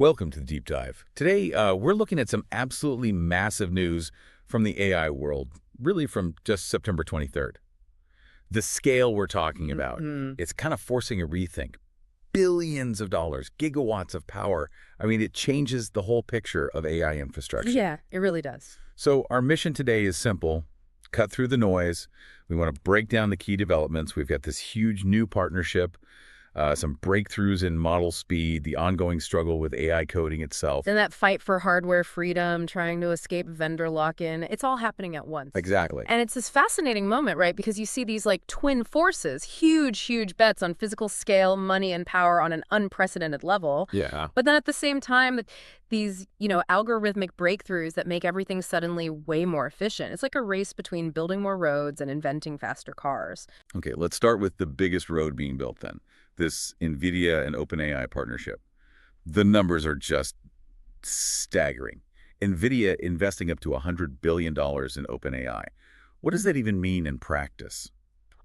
Welcome to the Deep Dive. Today, we're looking at some absolutely massive news from the AI world, really from just September 23rd. The scale we're talking about, it's kind of forcing a rethink. Billions of dollars, gigawatts of power. I mean, it changes the whole picture of AI infrastructure. Yeah, it really does. So our mission today is simple. Cut through the noise. We want to break down the key developments. We've got this huge new partnership, some breakthroughs in model speed, the ongoing struggle with AI coding itself. Then that fight for hardware freedom, trying to escape vendor lock-in, it's all happening at once. Exactly. And it's this fascinating moment, right? Because you see these like twin forces, huge bets on physical scale, money, and power on an unprecedented level. Yeah. But then at the same time, these, algorithmic breakthroughs that make everything suddenly way more efficient. It's like a race between building more roads and inventing faster cars. Okay, let's start with the biggest road being built then. This NVIDIA and OpenAI partnership. The numbers are just staggering. NVIDIA investing up to $100 billion in OpenAI. What does that even mean in practice?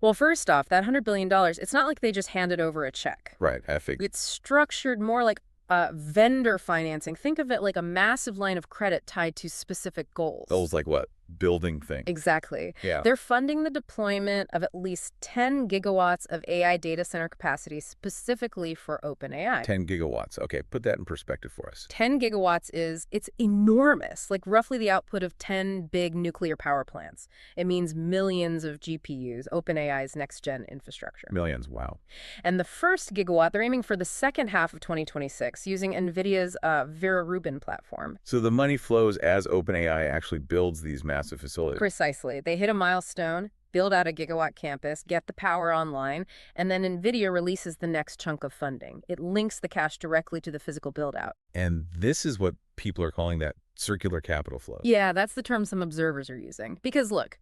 Well, first off, that $100 billion, it's not like they just handed over a check. Right, I figured. It's structured more like vendor financing. Think of it like a massive line of credit tied to specific goals. Goals like what? Building things. Exactly. Yeah. They're funding the deployment of at least 10 gigawatts of AI data center capacity specifically for OpenAI. 10 gigawatts. Okay, put that in perspective for us. 10 gigawatts it's enormous, like roughly the output of 10 big nuclear power plants. It means millions of GPUs, OpenAI's next-gen infrastructure. Millions, wow. And the first gigawatt, they're aiming for the second half of 2026 using NVIDIA's Vera Rubin platform. So the money flows as OpenAI actually builds these massive facilities. Precisely. They hit a milestone, build out a gigawatt campus, get the power online, and then NVIDIA releases the next chunk of funding. It links the cash directly to the physical build-out. And this is what people are calling that circular capital flow. Yeah, that's the term some observers are using. Because look,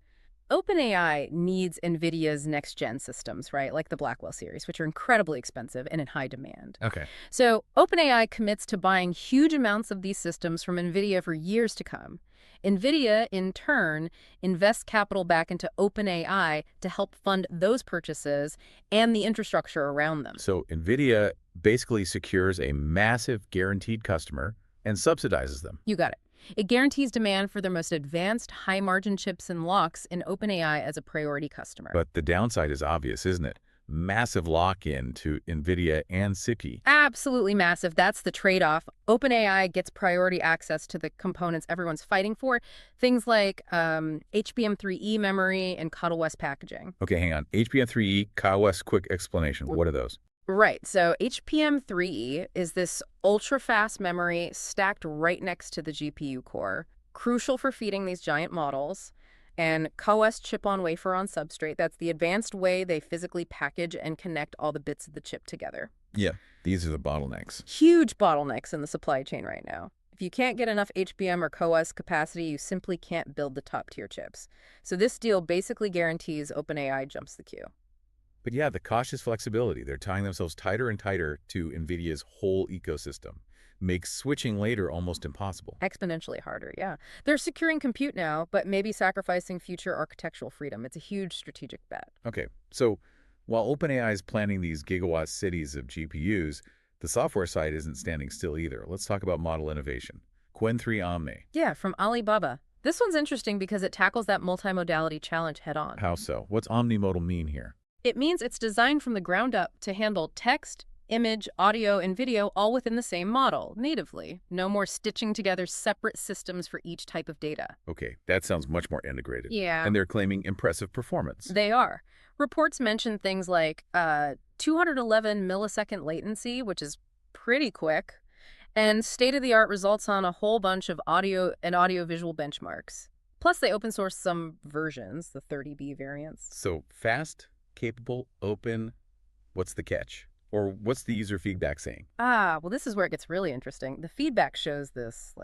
OpenAI needs NVIDIA's next-gen systems, right? Like the Blackwell series, which are incredibly expensive and in high demand. Okay. So OpenAI commits to buying huge amounts of these systems from NVIDIA for years to come. NVIDIA, in turn, invests capital back into OpenAI to help fund those purchases and the infrastructure around them. So NVIDIA basically secures a massive guaranteed customer and subsidizes them. You got it. It guarantees demand for their most advanced high-margin chips and locks in OpenAI as a priority customer. But the downside is obvious, isn't it? Massive lock-in to NVIDIA and CPI. Absolutely massive. That's the trade-off. OpenAI gets priority access to the components everyone's fighting for, things like HBM3E memory and CoWoS packaging. Okay, hang on. HBM3E, CoWoS, quick explanation. What are those? Right. So HBM3E is this ultra-fast memory stacked right next to the GPU core, crucial for feeding these giant models. And CoWoS chip-on-wafer-on-substrate, that's the advanced way they physically package and connect all the bits of the chip together. Yeah, these are the bottlenecks. Huge bottlenecks in the supply chain right now. If you can't get enough HBM or CoWoS capacity, you simply can't build the top-tier chips. So this deal basically guarantees OpenAI jumps the queue. But yeah, the cautious flexibility. They're tying themselves tighter and tighter to NVIDIA's whole ecosystem. Makes switching later almost impossible. Exponentially harder, yeah. They're securing compute now, but maybe sacrificing future architectural freedom. It's a huge strategic bet. Okay, so while OpenAI is planning these gigawatt cities of GPUs, the software side isn't standing still either. Let's talk about model innovation. Qwen 3 Omni. Yeah, from Alibaba. This one's interesting because it tackles that multimodality challenge head-on. How so? What's omnimodal mean here? It means it's designed from the ground up to handle text, image, audio, and video all within the same model, natively. No more stitching together separate systems for each type of data. Okay, that sounds much more integrated. Yeah. And they're claiming impressive performance. They are. Reports mention things like 211 millisecond latency, which is pretty quick, and state-of-the-art results on a whole bunch of audio and audio-visual benchmarks. Plus, they open source some versions, the 30B variants. So fast, capable, open, what's the catch? Or what's the user feedback saying? Well, this is where it gets really interesting. The feedback shows this,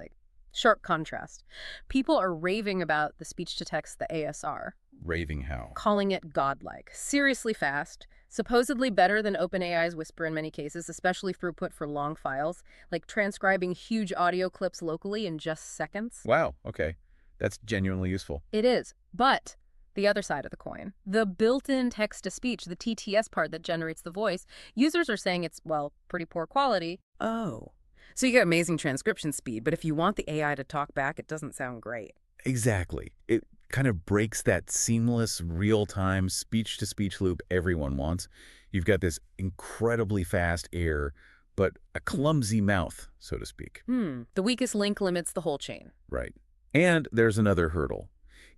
sharp contrast. People are raving about the speech-to-text, the ASR. Raving how? Calling it godlike. Seriously fast. Supposedly better than OpenAI's Whisper in many cases, especially throughput for long files, like transcribing huge audio clips locally in just seconds. Wow, okay. That's genuinely useful. It is, but the other side of the coin, the built-in text-to-speech, the TTS part that generates the voice, users are saying it's, well, pretty poor quality. Oh. So you get amazing transcription speed, but if you want the AI to talk back, it doesn't sound great. Exactly. It kind of breaks that seamless, real-time speech-to-speech loop everyone wants. You've got this incredibly fast air, but a clumsy mouth, so to speak. The weakest link limits the whole chain. Right. And there's another hurdle.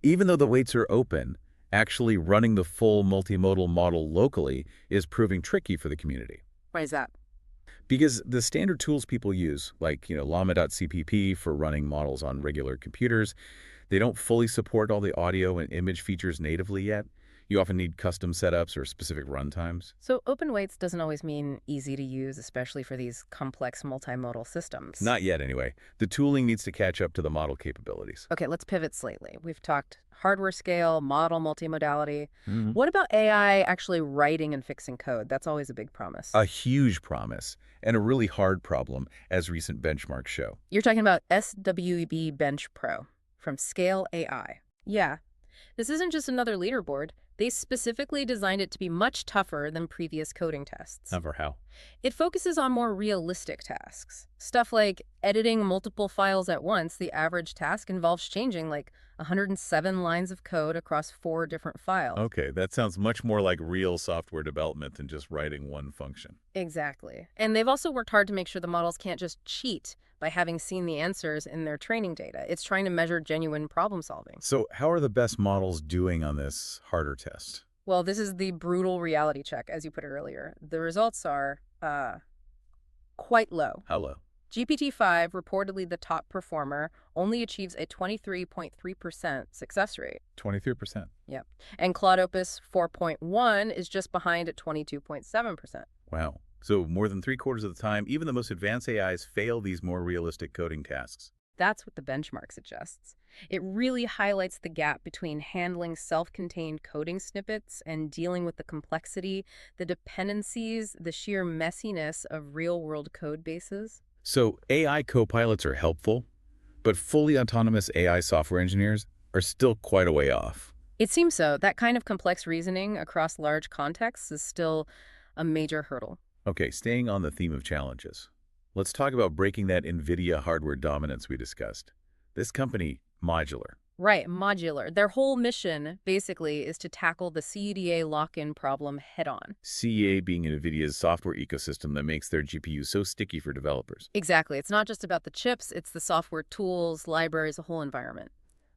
Even though the weights are open, actually running the full multimodal model locally is proving tricky for the community. Why is that? Because the standard tools people use, like llama.cpp for running models on regular computers, they don't fully support all the audio and image features natively yet. You often need custom setups or specific runtimes. So open weights doesn't always mean easy to use, especially for these complex multimodal systems. Not yet, anyway. The tooling needs to catch up to the model capabilities. Okay, let's pivot slightly. We've talked hardware scale, model multimodality. What about AI actually writing and fixing code? That's always a big promise. A huge promise, and a really hard problem, as recent benchmarks show. You're talking about SWB Bench Pro from Scale AI. Yeah, this isn't just another leaderboard. They specifically designed it to be much tougher than previous coding tests. Tougher how? It focuses on more realistic tasks. Stuff like editing multiple files at once. The average task involves changing like 107 lines of code across 4 different files. Okay, that sounds much more like real software development than just writing one function. Exactly. And they've also worked hard to make sure the models can't just cheat by having seen the answers in their training data. It's trying to measure genuine problem solving. So how are the best models doing on this harder test? Well, this is the brutal reality check, as you put it earlier. The results are quite low. How low? GPT-5, reportedly the top performer, only achieves a 23.3% success rate. 23%. Yep. And Claude Opus 4.1 is just behind at 22.7%. Wow. So more than 3/4 of the time, even the most advanced AIs fail these more realistic coding tasks. That's what the benchmark suggests. It really highlights the gap between handling self-contained coding snippets and dealing with the complexity, the dependencies, the sheer messiness of real-world code bases. So AI copilots are helpful, but fully autonomous AI software engineers are still quite a way off. It seems so. That kind of complex reasoning across large contexts is still a major hurdle. Okay, staying on the theme of challenges. Let's talk about breaking that NVIDIA hardware dominance we discussed. This company, Modular. Right, modular. Their whole mission, basically, is to tackle the CUDA lock-in problem head-on. CEA being NVIDIA's software ecosystem that makes their GPU so sticky for developers. Exactly. It's not just about the chips, it's the software tools, libraries, the whole environment.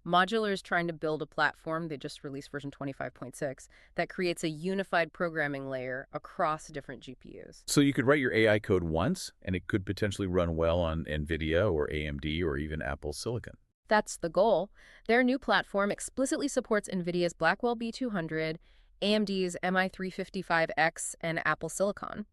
Modular is trying to build a platform, they just released version 25.6, that creates a unified programming layer across different GPUs. So you could write your AI code once, and it could potentially run well on NVIDIA or AMD or even Apple Silicon. That's the goal. Their new platform explicitly supports NVIDIA's Blackwell B200, AMD's MI355X, and Apple Silicon.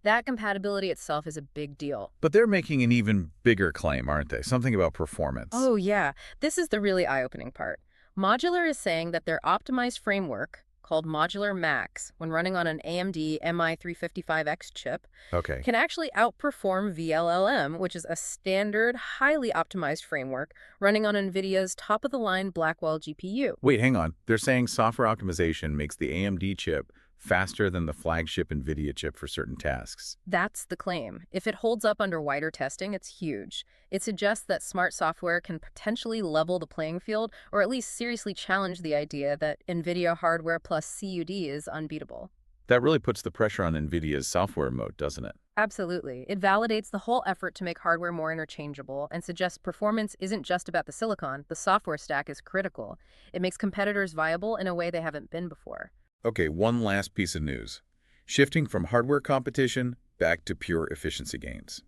That compatibility itself is a big deal. But they're making an even bigger claim, aren't they? Something about performance. Oh, yeah. This is the really eye-opening part. Modular is saying that their optimized framework, called Modular Max, when running on an AMD MI355X chip, Okay. can actually outperform VLLM, which is a standard, highly optimized framework running on NVIDIA's top-of-the-line Blackwell GPU. Wait, hang on. They're saying software optimization makes the AMD chip faster than the flagship NVIDIA chip for certain tasks. That's the claim. If it holds up under wider testing, it's huge. It suggests that smart software can potentially level the playing field, or at least seriously challenge the idea that NVIDIA hardware plus CUD is unbeatable. That really puts the pressure on NVIDIA's software moat, doesn't it? Absolutely. It validates the whole effort to make hardware more interchangeable and suggests performance isn't just about the silicon. The software stack is critical. It makes competitors viable in a way they haven't been before. Okay, one last piece of news. Shifting from hardware competition back to pure efficiency gains.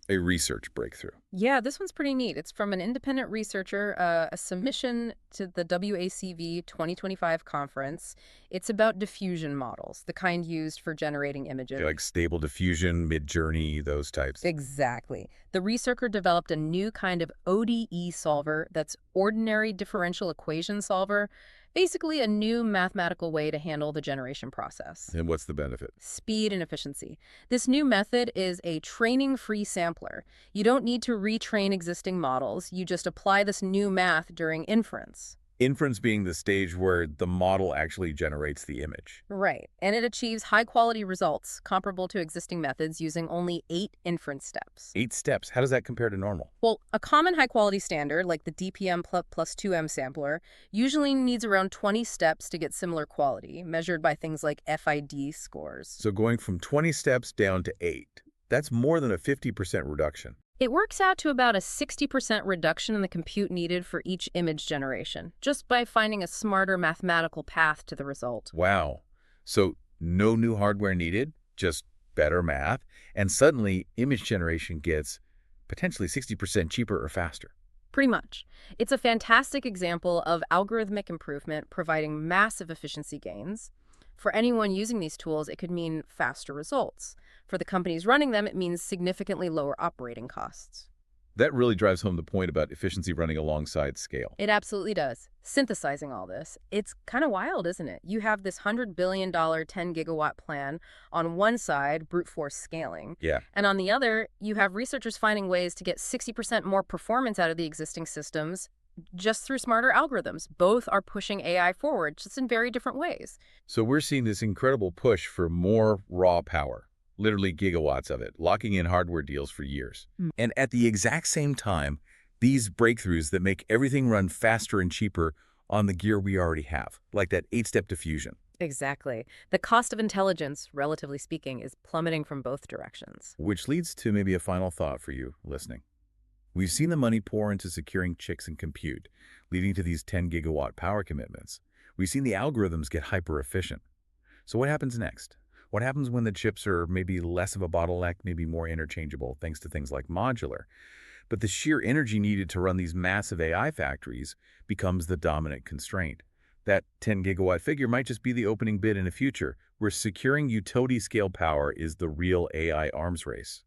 A research breakthrough. Yeah, this one's pretty neat. It's from an independent researcher, a submission to the WACV 2025 conference. It's about diffusion models, the kind used for generating images. Okay, like stable diffusion, mid-journey, those types. Exactly. The researcher developed a new kind of ODE solver that's ordinary differential equation solver. Basically, a new mathematical way to handle the generation process. And what's the benefit? Speed and efficiency. This new method is a training-free sampler. You don't need to retrain existing models. You just apply this new math during inference. Inference being the stage where the model actually generates the image. Right. And it achieves high-quality results comparable to existing methods using only 8 inference steps. 8 steps. How does that compare to normal? Well, a common high-quality standard, like the DPM plus 2M sampler, usually needs around 20 steps to get similar quality, measured by things like FID scores. So going from 20 steps down to 8, that's more than a 50% reduction. It works out to about a 60% reduction in the compute needed for each image generation, just by finding a smarter mathematical path to the result. Wow. So no new hardware needed, just better math, and suddenly image generation gets potentially 60% cheaper or faster. Pretty much. It's a fantastic example of algorithmic improvement providing massive efficiency gains. For anyone using these tools, it could mean faster results. For the companies running them, it means significantly lower operating costs. That really drives home the point about efficiency running alongside scale. It absolutely does. Synthesizing all this, it's kind of wild, isn't it? You have this $100 billion 10-gigawatt plan on one side, brute force scaling. Yeah. And on the other, you have researchers finding ways to get 60% more performance out of the existing systems just through smarter algorithms. Both are pushing AI forward, just in very different ways. So we're seeing this incredible push for more raw power, literally gigawatts of it, locking in hardware deals for years. And at the exact same time, these breakthroughs that make everything run faster and cheaper on the gear we already have, like that 8-step diffusion. Exactly. The cost of intelligence, relatively speaking, is plummeting from both directions. Which leads to maybe a final thought for you listening. We've seen the money pour into securing chips and compute, leading to these 10-gigawatt power commitments. We've seen the algorithms get hyper-efficient. So what happens next? What happens when the chips are maybe less of a bottleneck, maybe more interchangeable, thanks to things like modular? But the sheer energy needed to run these massive AI factories becomes the dominant constraint. That 10-gigawatt figure might just be the opening bid in a future where securing utility-scale power is the real AI arms race.